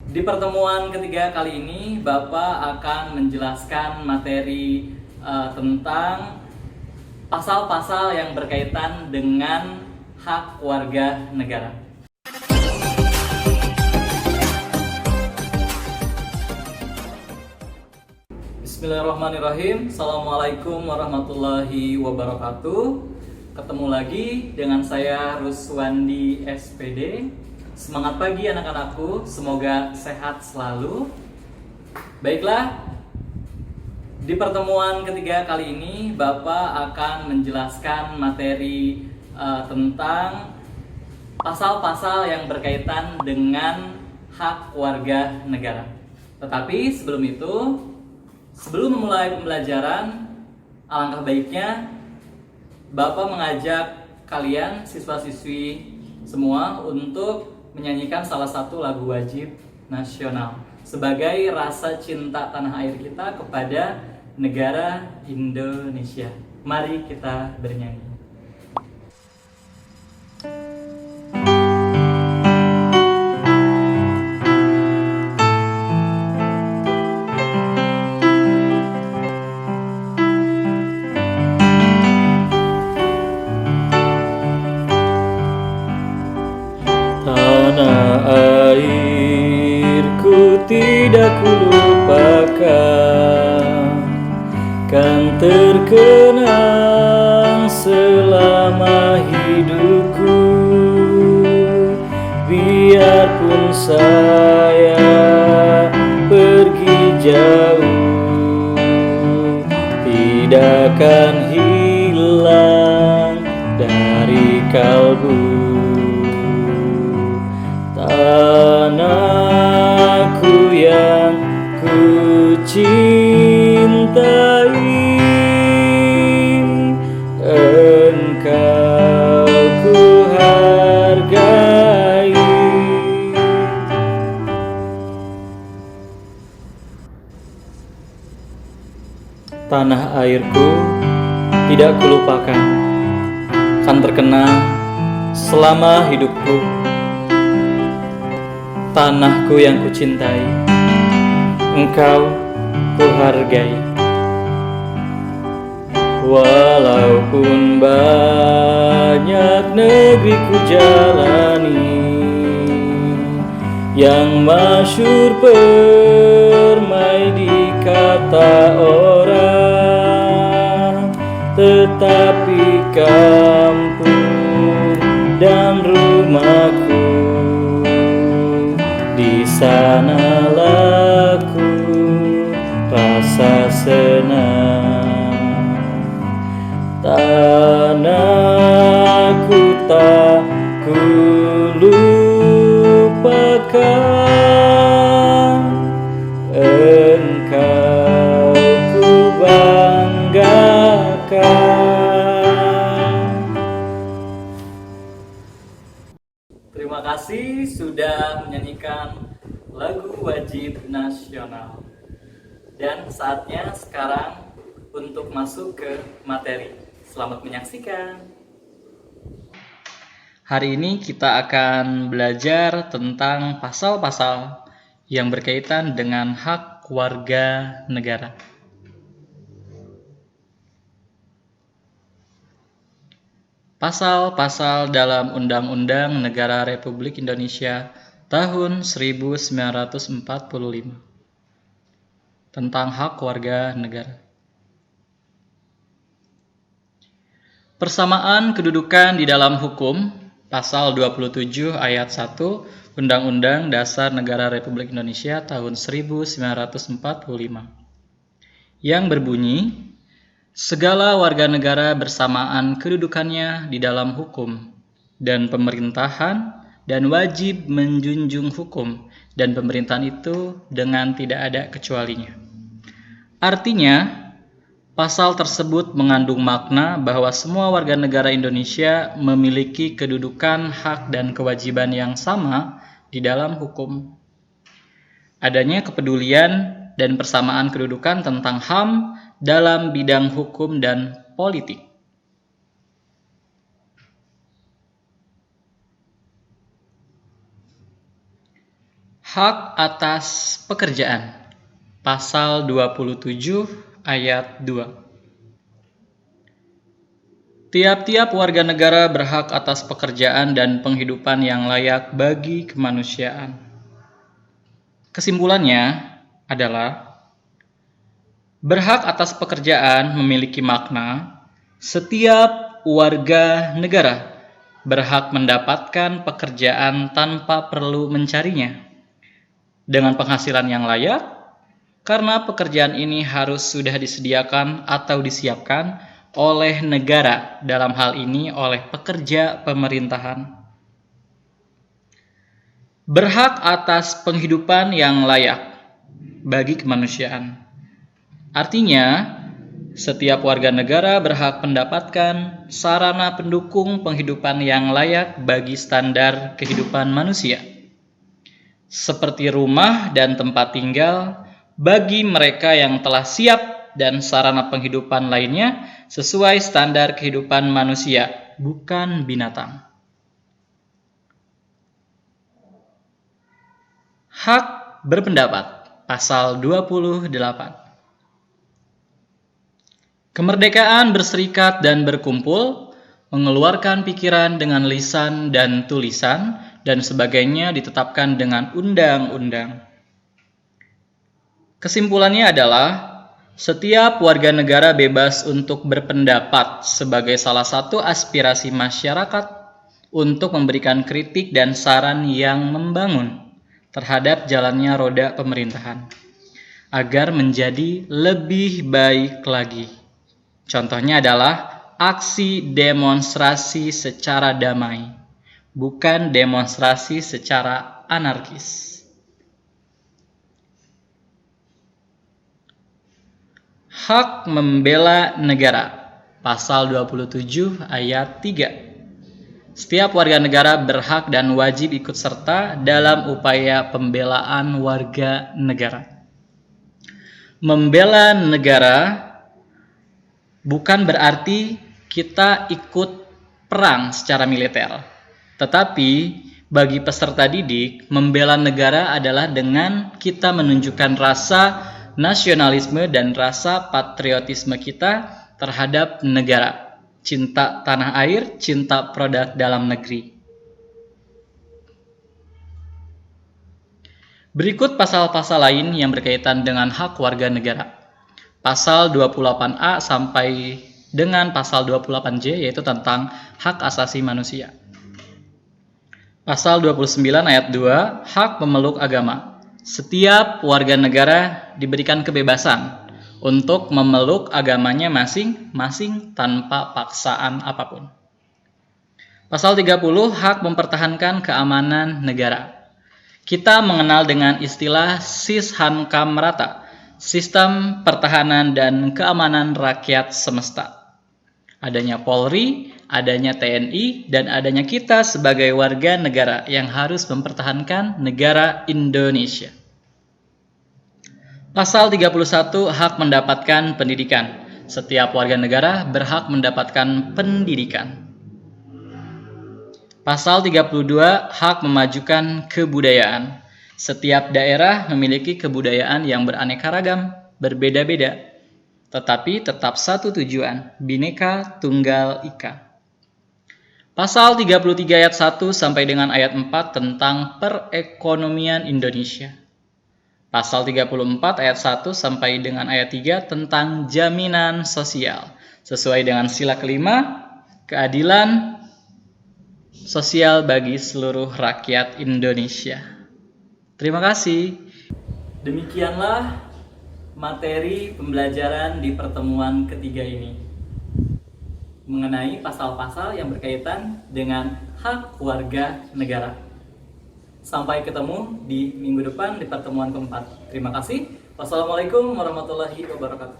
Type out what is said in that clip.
Di pertemuan ketiga kali ini, Bapak akan menjelaskan materi tentang pasal-pasal yang berkaitan dengan hak warga negara. Bismillahirrahmanirrahim. Assalamualaikum warahmatullahi wabarakatuh. Ketemu lagi dengan saya Ruswandi SPD. Semangat pagi anak-anakku, semoga sehat selalu. Baiklah, di pertemuan ketiga kali ini Bapak akan menjelaskan materi tentang pasal-pasal yang berkaitan dengan hak warga negara. Tetapi sebelum memulai pembelajaran, alangkah baiknya Bapak mengajak kalian siswa-siswi semua untuk menyanyikan salah satu lagu wajib nasional sebagai rasa cinta tanah air kita kepada negara Indonesia. Mari kita bernyanyi. Tanah airku tidak kulupakan, kan terkenang selama hidupku. Biarpun saya pergi jauh, tidak akan hilang dari kalbu. Tanahku yang ku cintai, engkau ku hargai. Tanah airku tidak kulupakan, kan terkenang selama hidupku. Tanahku yang kucintai, engkau kuhargai. Walaupun banyak negeri ku jalani, yang masyhur permai di kata orang, tetapi kampung dan rumahku, di sanalah ku rasa senang. Tanahku tak ku lupakan, engkau ku banggakan. Terima kasih sudah menyanyikan lagu wajib nasional. Dan saatnya sekarang untuk masuk ke materi. Selamat menyaksikan. Hari ini kita akan belajar tentang pasal-pasal yang berkaitan dengan hak warga negara. Pasal-pasal dalam Undang-Undang Negara Republik Indonesia tahun 1945 tentang hak warga negara. Persamaan kedudukan di dalam hukum, pasal 27 ayat 1 Undang-Undang Dasar Negara Republik Indonesia tahun 1945 yang berbunyi, segala warga negara bersamaan kedudukannya di dalam hukum dan pemerintahan dan wajib menjunjung hukum dan pemerintahan itu dengan tidak ada kecualinya. Artinya, pasal tersebut mengandung makna bahwa semua warga negara Indonesia memiliki kedudukan, hak, dan kewajiban yang sama di dalam hukum. Adanya kepedulian dan persamaan kedudukan tentang HAM dalam bidang hukum dan politik. Hak atas pekerjaan. Pasal 27 ayat 2. Tiap-tiap warga negara berhak atas pekerjaan dan penghidupan yang layak bagi kemanusiaan. Kesimpulannya adalah berhak atas pekerjaan memiliki makna setiap warga negara berhak mendapatkan pekerjaan tanpa perlu mencarinya dengan penghasilan yang layak, karena pekerjaan ini harus sudah disediakan atau disiapkan oleh negara, dalam hal ini oleh pekerja pemerintahan. Berhak atas penghidupan yang layak bagi kemanusiaan. Artinya, setiap warga negara berhak mendapatkan sarana pendukung penghidupan yang layak bagi standar kehidupan manusia, seperti rumah dan tempat tinggal bagi mereka yang telah siap dan sarana penghidupan lainnya sesuai standar kehidupan manusia, bukan binatang. Hak berpendapat, pasal 28. Kemerdekaan berserikat dan berkumpul, mengeluarkan pikiran dengan lisan dan tulisan, dan sebagainya ditetapkan dengan undang-undang. Kesimpulannya adalah, setiap warga negara bebas untuk berpendapat sebagai salah satu aspirasi masyarakat untuk memberikan kritik dan saran yang membangun terhadap jalannya roda pemerintahan, agar menjadi lebih baik lagi. Contohnya adalah aksi demonstrasi secara damai, bukan demonstrasi secara anarkis. Hak membela negara, pasal 27 ayat 3. Setiap warga negara berhak dan wajib ikut serta dalam upaya pembelaan warga negara. Membela negara bukan berarti kita ikut perang secara militer, tetapi bagi peserta didik, membela negara adalah dengan kita menunjukkan rasa nasionalisme dan rasa patriotisme kita terhadap negara, cinta tanah air, cinta produk dalam negeri. Berikut pasal-pasal lain yang berkaitan dengan hak warga negara. Pasal 28A sampai dengan pasal 28J, yaitu tentang hak asasi manusia. Pasal 29 ayat 2, hak memeluk agama. Setiap warga negara diberikan kebebasan untuk memeluk agamanya masing-masing tanpa paksaan apapun. Pasal 30, hak mempertahankan keamanan negara. Kita mengenal dengan istilah Sishankamrata, Sistem Pertahanan dan Keamanan Rakyat Semesta. Adanya Polri, adanya TNI, dan adanya kita sebagai warga negara yang harus mempertahankan negara Indonesia. Pasal 31, hak mendapatkan pendidikan. Setiap warga negara berhak mendapatkan pendidikan. Pasal 32, hak memajukan kebudayaan. Setiap daerah memiliki kebudayaan yang beraneka ragam, berbeda-beda, tetapi tetap satu tujuan, Bhinneka Tunggal Ika. Pasal 33 ayat 1 sampai dengan ayat 4 tentang perekonomian Indonesia. Pasal 34 ayat 1 sampai dengan ayat 3 tentang jaminan sosial, sesuai dengan sila kelima, keadilan sosial bagi seluruh rakyat Indonesia. Terima kasih. Demikianlah materi pembelajaran di pertemuan ketiga ini mengenai pasal-pasal yang berkaitan dengan hak warga negara. Sampai ketemu di minggu depan di pertemuan keempat. Terima kasih. Wassalamualaikum warahmatullahi wabarakatuh.